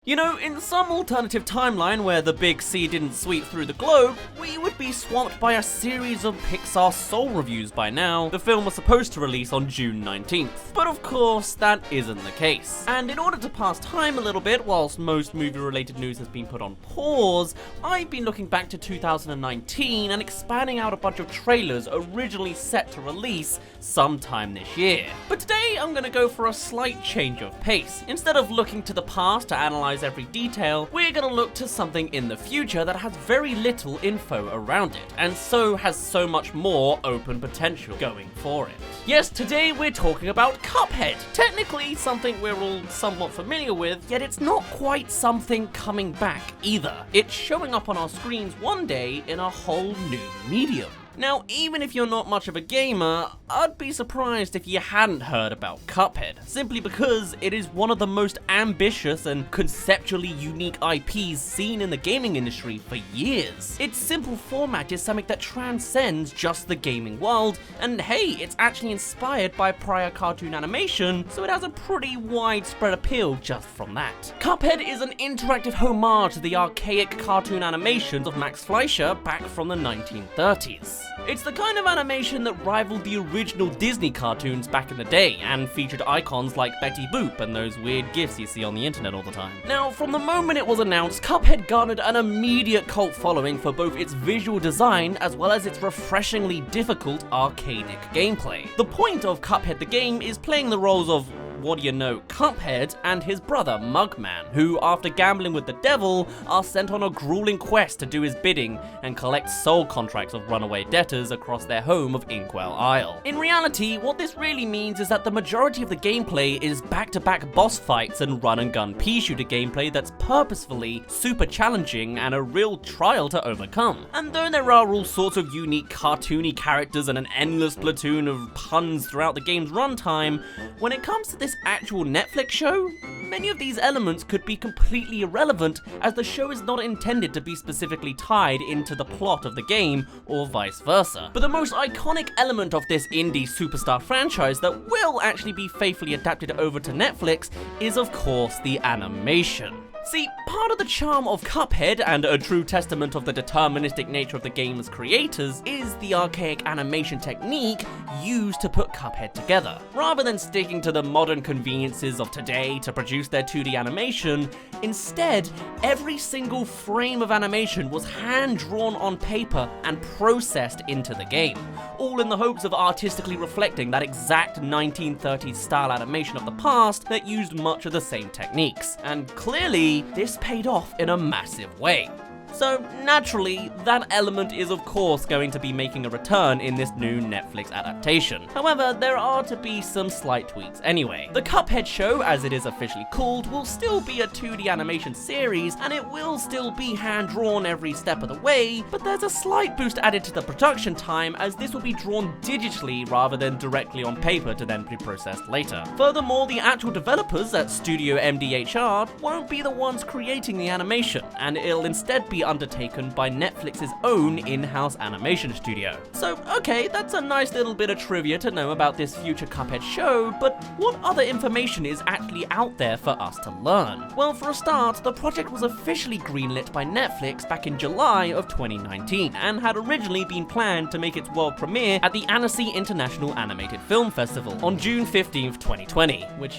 You know, in some alternative timeline where the big C didn't sweep through the globe, we would be swamped by a series of Pixar Soul reviews by now. The film was supposed to release on June 19th, but of course that isn't the case. And in order to pass time a little bit whilst most movie-related news has been put on pause, I've been looking back to 2019 and expanding out a bunch of trailers originally set to release sometime this year. But today I'm gonna go for a slight change of pace. Instead of looking to the past to analyze every detail, we're gonna look to something in the future that has very little info around it, and so has so much more open potential going for it. Yes, today we're talking about Cuphead. Technically something we're all somewhat familiar with, yet it's not quite something coming back either. It's showing up on our screens one day in a whole new medium. Now, even if you're not much of a gamer, I'd be surprised if you hadn't heard about Cuphead, simply because it is one of the most ambitious and conceptually unique IPs seen in the gaming industry for years. Its simple format is something that transcends just the gaming world, and hey, it's actually inspired by prior cartoon animation, so it has a pretty widespread appeal just from that. Cuphead is an interactive homage to the archaic cartoon animations of Max Fleischer back from the 1930s. It's the kind of animation that rivaled the original Disney cartoons back in the day, and featured icons like Betty Boop and those weird gifs you see on the internet all the time. Now, from the moment it was announced, Cuphead garnered an immediate cult following for both its visual design as well as its refreshingly difficult arcadic gameplay. The point of Cuphead the game is playing the roles of, what do you know, Cuphead and his brother Mugman, who after gambling with the devil are sent on a grueling quest to do his bidding and collect soul contracts of runaway debtors across their home of Inkwell Isle. In reality, what this really means is that the majority of the gameplay is back-to-back boss fights and run-and-gun pea-shooter gameplay that's purposefully super challenging and a real trial to overcome. And though there are all sorts of unique cartoony characters and an endless platoon of puns throughout the game's runtime, when it comes to this actual Netflix show, many of these elements could be completely irrelevant, as the show is not intended to be specifically tied into the plot of the game or vice versa. But the most iconic element of this indie superstar franchise that will actually be faithfully adapted over to Netflix is of course the animation. See, part of the charm of Cuphead, and a true testament of the deterministic nature of the game's creators, is the archaic animation technique used to put Cuphead together. Rather than sticking to the modern conveniences of today to produce their 2D animation, instead, every single frame of animation was hand-drawn on paper and processed into the game, all in the hopes of artistically reflecting that exact 1930s style animation of the past that used much of the same techniques. And clearly, this paid off in a massive way. So naturally, that element is of course going to be making a return in this new Netflix adaptation. However, there are to be some slight tweaks anyway. The Cuphead Show, as it is officially called, will still be a 2D animation series, and it will still be hand-drawn every step of the way, but there's a slight boost added to the production time, as this will be drawn digitally rather than directly on paper to then be processed later. Furthermore, the actual developers at Studio MDHR won't be the ones creating the animation, and it'll instead be undertaken by Netflix's own in-house animation studio. So, okay, that's a nice little bit of trivia to know about this future Cuphead show, but what other information is actually out there for us to learn? Well, for a start, the project was officially greenlit by Netflix back in July of 2019, and had originally been planned to make its world premiere at the Annecy International Animated Film Festival on June 15th, 2020, which,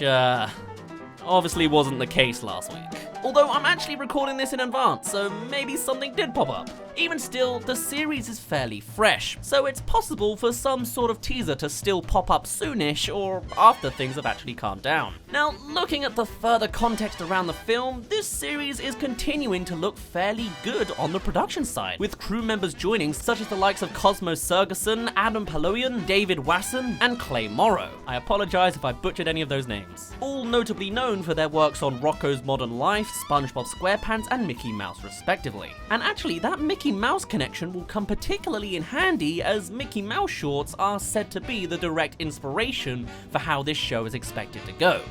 obviously wasn't the case last week. Although I'm actually recording this in advance, so maybe something did pop up. Even still, the series is fairly fresh, so it's possible for some sort of teaser to still pop up soonish or after things have actually calmed down. Now, looking at the further context around the film, this series is continuing to look fairly good on the production side, with crew members joining such as the likes of Cosmo Sergeson, Adam Paloyan, David Wasson, and Clay Morrow. I apologize if I butchered any of those names. All notably known for their works on Rocko's Modern Life, SpongeBob SquarePants, and Mickey Mouse respectively. And actually, that Mickey Mouse connection will come particularly in handy, as Mickey Mouse shorts are said to be the direct inspiration for how this show is expected to go.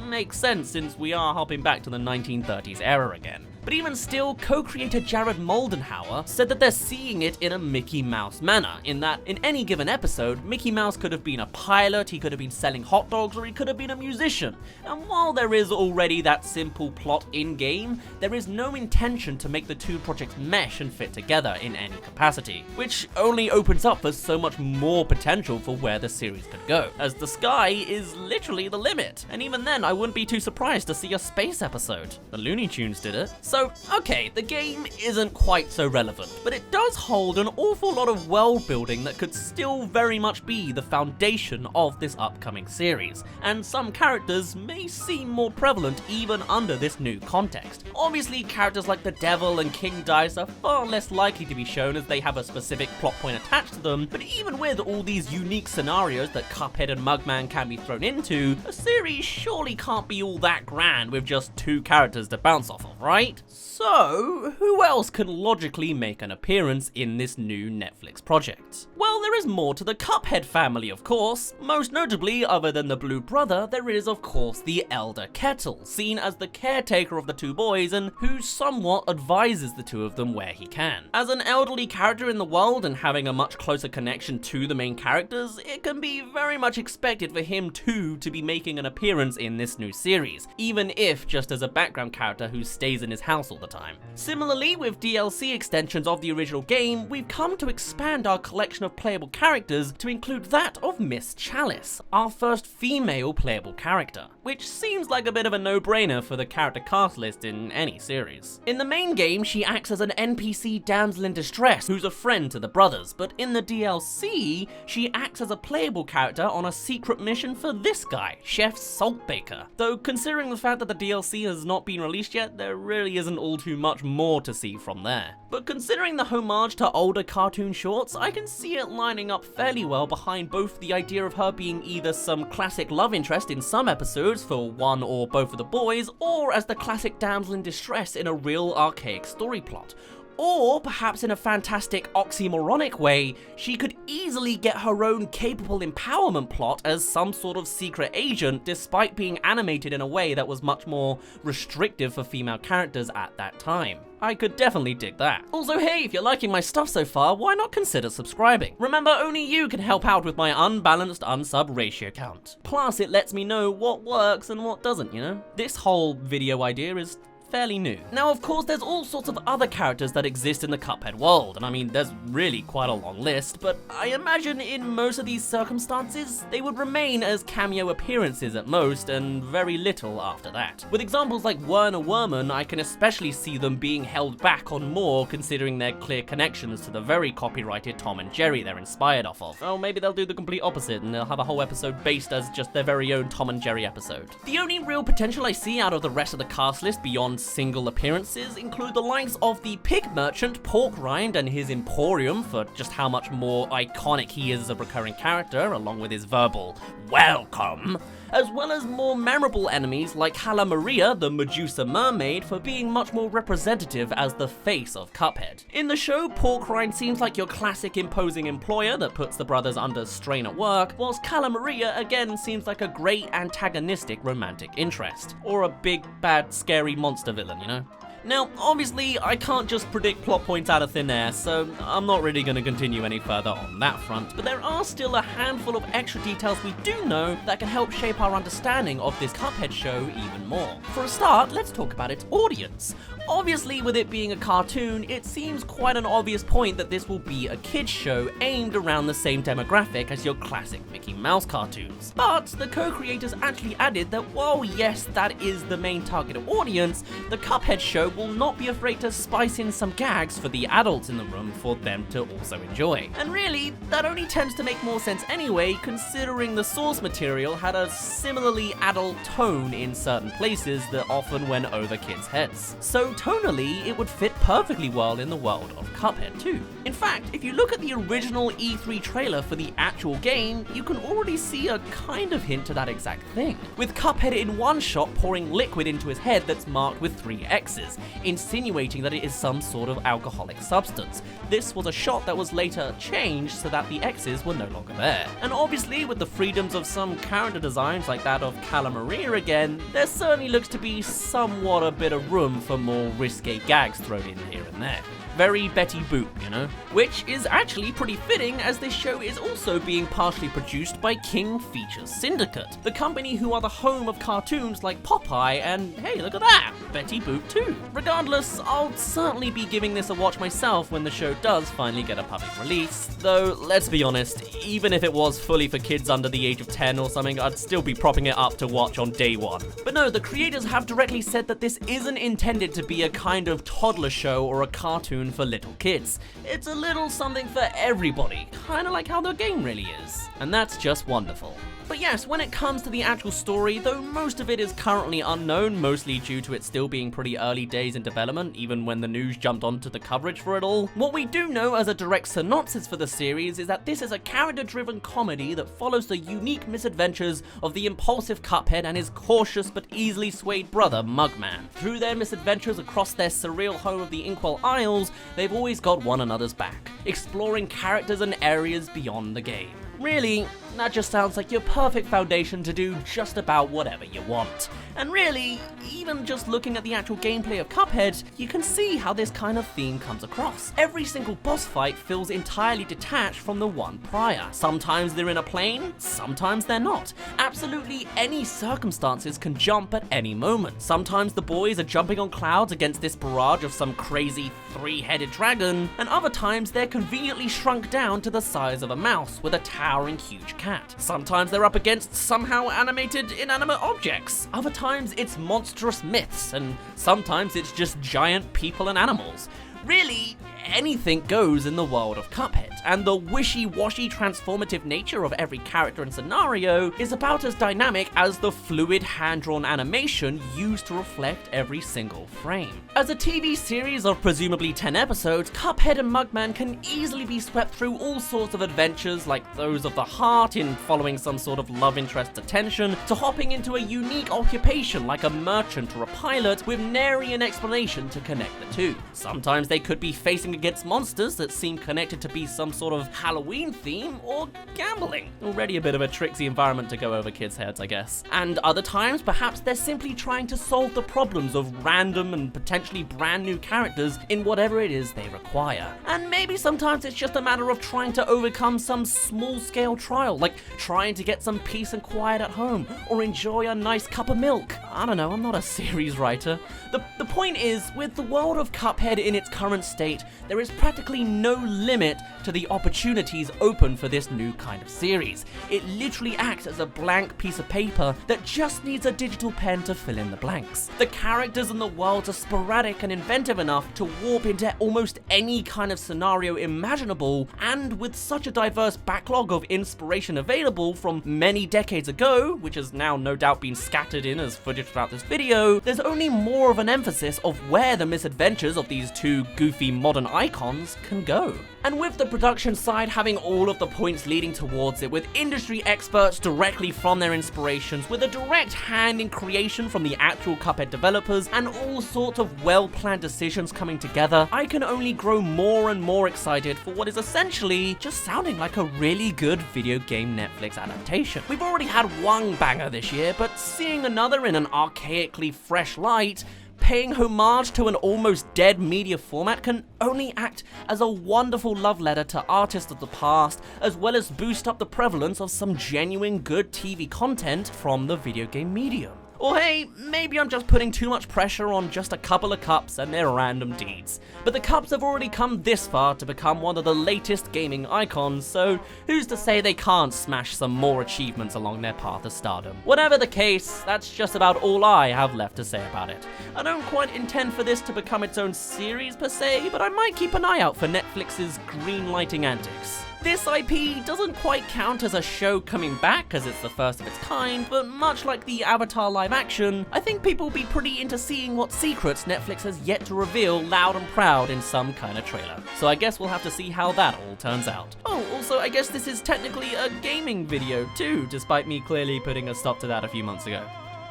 Makes sense since we are hopping back to the 1930s era again. But even still, co-creator Jared Moldenhauer said that they're seeing it in a Mickey Mouse manner, in that in any given episode, Mickey Mouse could have been a pilot, he could have been selling hot dogs, or he could have been a musician. And while there is already that simple plot in-game, there is no intention to make the two projects mesh and fit together in any capacity, which only opens up for so much more potential for where the series could go, as the sky is literally the limit. And even then, I wouldn't be too surprised to see a space episode. The Looney Tunes did it. So, okay, the game isn't quite so relevant, but it does hold an awful lot of world building that could still very much be the foundation of this upcoming series, and some characters may seem more prevalent even under this new context. Obviously, characters like the Devil and King Dice are far less likely to be shown as they have a specific plot point attached to them, but even with all these unique scenarios that Cuphead and Mugman can be thrown into, a series surely can't be all that grand with just two characters to bounce off of, right? So, who else can logically make an appearance in this new Netflix project? Well, there is more to the Cuphead family, of course. Most notably, other than the Blue Brother, there is of course the Elder Kettle, seen as the caretaker of the two boys and who somewhat advises the two of them where he can. As an elderly character in the world and having a much closer connection to the main characters, it can be very much expected for him too to be making an appearance in this new series, even if just as a background character who stays in his house all the time. Similarly, with DLC extensions of the original game, we've come to expand our collection of playable characters to include that of Miss Chalice, our first female playable character, which seems like a bit of a no-brainer for the character cast list in any series. In the main game, she acts as an NPC damsel in distress who's a friend to the brothers, but in the DLC, she acts as a playable character on a secret mission for this guy, Chef Saltbaker. Though considering the fact that the DLC has not been released yet, there really isn't all too much more to see from there. But considering the homage to older cartoon shorts, I can see it lining up fairly well behind both the idea of her being either some classic love interest in some episodes for one or both of the boys, or as the classic damsel in distress in a real archaic story plot. Or perhaps in a fantastic oxymoronic way, she could easily get her own capable empowerment plot as some sort of secret agent, despite being animated in a way that was much more restrictive for female characters at that time. I could definitely dig that. Also, hey, if you're liking my stuff so far, why not consider subscribing? Remember, only you can help out with my unbalanced unsub ratio count. Plus, it lets me know what works and what doesn't, you know? This whole video idea is fairly new. Now, of course, there's all sorts of other characters that exist in the Cuphead world, and I mean, there's really quite a long list, but I imagine in most of these circumstances, they would remain as cameo appearances at most, and very little after that. With examples like Werner Werman, I can especially see them being held back on more considering their clear connections to the very copyrighted Tom and Jerry they're inspired off of. Oh, maybe they'll do the complete opposite, and they'll have a whole episode based as just their very own Tom and Jerry episode. The only real potential I see out of the rest of the cast list beyond single appearances include the likes of the pig merchant Pork Rind and his Emporium for just how much more iconic he is as a recurring character, along with his verbal welcome, as well as more memorable enemies like Hala Maria, the Medusa mermaid, for being much more representative as the face of Cuphead. In the show, Pork Rind seems like your classic imposing employer that puts the brothers under strain at work, whilst Hala Maria again seems like a great antagonistic romantic interest, or a big, bad, scary monster villain, you know? Now, obviously, I can't just predict plot points out of thin air, so I'm not really going to continue any further on that front, but there are still a handful of extra details we do know that can help shape our understanding of this Cuphead show even more. For a start, let's talk about its audience. Obviously, with it being a cartoon, it seems quite an obvious point that this will be a kids show aimed around the same demographic as your classic Mickey Mouse cartoons. But the co-creators actually added that while yes, that is the main target audience, the Cuphead show will not be afraid to spice in some gags for the adults in the room for them to also enjoy. And really, that only tends to make more sense anyway, considering the source material had a similarly adult tone in certain places that often went over kids' heads. So tonally, it would fit perfectly well in the world of Cuphead too. In fact, if you look at the original E3 trailer for the actual game, you can already see a kind of hint to that exact thing, with Cuphead in one shot pouring liquid into his head that's marked with 3 X's, insinuating that it is some sort of alcoholic substance. This was a shot that was later changed so that the X's were no longer there. And obviously, with the freedoms of some character designs like that of Calamaria again, there certainly looks to be somewhat a bit of room for more risque gags thrown in here and there. Very Betty Boop, you know? Which is actually pretty fitting, as this show is also being partially produced by King Features Syndicate, the company who are the home of cartoons like Popeye and, hey, look at that, Betty Boop too. Regardless, I'll certainly be giving this a watch myself when the show does finally get a public release, though let's be honest, even if it was fully for kids under the age of 10 or something, I'd still be propping it up to watch on day one. But no, the creators have directly said that this isn't intended to be a kind of toddler show or a cartoon for little kids. It's a little something for everybody, kinda like how the game really is. And that's just wonderful. But yes, when it comes to the actual story, though most of it is currently unknown, mostly due to it still being pretty early days in development, even when the news jumped onto the coverage for it all, what we do know as a direct synopsis for the series is that this is a character-driven comedy that follows the unique misadventures of the impulsive Cuphead and his cautious but easily swayed brother, Mugman. Through their misadventures across their surreal home of the Inkwell Isles, they've always got one another's back, exploring characters and areas beyond the game. Really, that just sounds like your perfect foundation to do just about whatever you want. And really, even just looking at the actual gameplay of Cuphead, you can see how this kind of theme comes across. Every single boss fight feels entirely detached from the one prior. Sometimes they're in a plane, sometimes they're not. Absolutely any circumstances can jump at any moment. Sometimes the boys are jumping on clouds against this barrage of some crazy three-headed dragon, and other times they're conveniently shrunk down to the size of a mouse with a towering huge cat. Sometimes they're up against somehow animated inanimate objects. Other times it's monstrous myths, and sometimes it's just giant people and animals. Really, anything goes in the world of Cuphead, and the wishy-washy transformative nature of every character and scenario is about as dynamic as the fluid hand-drawn animation used to reflect every single frame. As a TV series of presumably 10 episodes, Cuphead and Mugman can easily be swept through all sorts of adventures like those of the heart in following some sort of love interest attention, to hopping into a unique occupation like a merchant or a pilot with nary an explanation to connect the two. Sometimes they could be facing against monsters that seem connected to be some sort of Halloween theme or gambling. Already a bit of a tricksy environment to go over kids' heads, I guess. And other times, perhaps they're simply trying to solve the problems of random and potentially brand new characters in whatever it is they require. And maybe sometimes it's just a matter of trying to overcome some small-scale trial, like trying to get some peace and quiet at home, or enjoy a nice cup of milk. I don't know, I'm not a series writer. The point is, with the world of Cuphead in its current state, there is practically no limit to the opportunities open for this new kind of series. It literally acts as a blank piece of paper that just needs a digital pen to fill in the blanks. The characters and the worlds are sporadic and inventive enough to warp into almost any kind of scenario imaginable, and with such a diverse backlog of inspiration available from many decades ago, which has now no doubt been scattered in as footage throughout this video, there's only more of an emphasis of where the misadventures of these two goofy modern icons can go. And with the production side having all of the points leading towards it, with industry experts directly from their inspirations, with a direct hand in creation from the actual Cuphead developers, and all sorts of well-planned decisions coming together, I can only grow more and more excited for what is essentially just sounding like a really good video game Netflix adaptation. We've already had one banger this year, but seeing another in an archaically fresh light, paying homage to an almost dead media format, can only act as a wonderful love letter to artists of the past, as well as boost up the prevalence of some genuine good TV content from the video game medium. Or hey, maybe I'm just putting too much pressure on just a couple of cups and their random deeds. But the cups have already come this far to become one of the latest gaming icons, so who's to say they can't smash some more achievements along their path of stardom? Whatever the case, that's just about all I have left to say about it. I don't quite intend for this to become its own series per se, but I might keep an eye out for Netflix's greenlighting antics. This IP doesn't quite count as a show coming back, as it's the first of its kind, but much like the Avatar live action, I think people will be pretty into seeing what secrets Netflix has yet to reveal loud and proud in some kind of trailer. So I guess we'll have to see how that all turns out. Oh, also I guess this is technically a gaming video too, despite me clearly putting a stop to that a few months ago.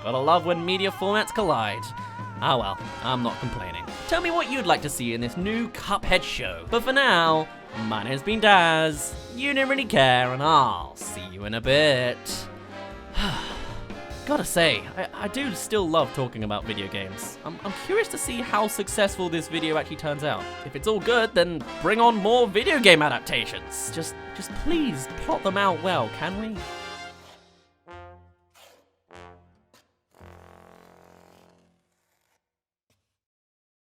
Gotta love when media formats collide. Ah well, I'm not complaining. Tell me what you'd like to see in this new Cuphead show. But for now, my name's been Dazz, you didn't really care, and I'll see you in a bit. Gotta say, I do still love talking about video games. I'm curious to see how successful this video actually turns out. If it's all good, then bring on more video game adaptations. Just please plot them out well, can we?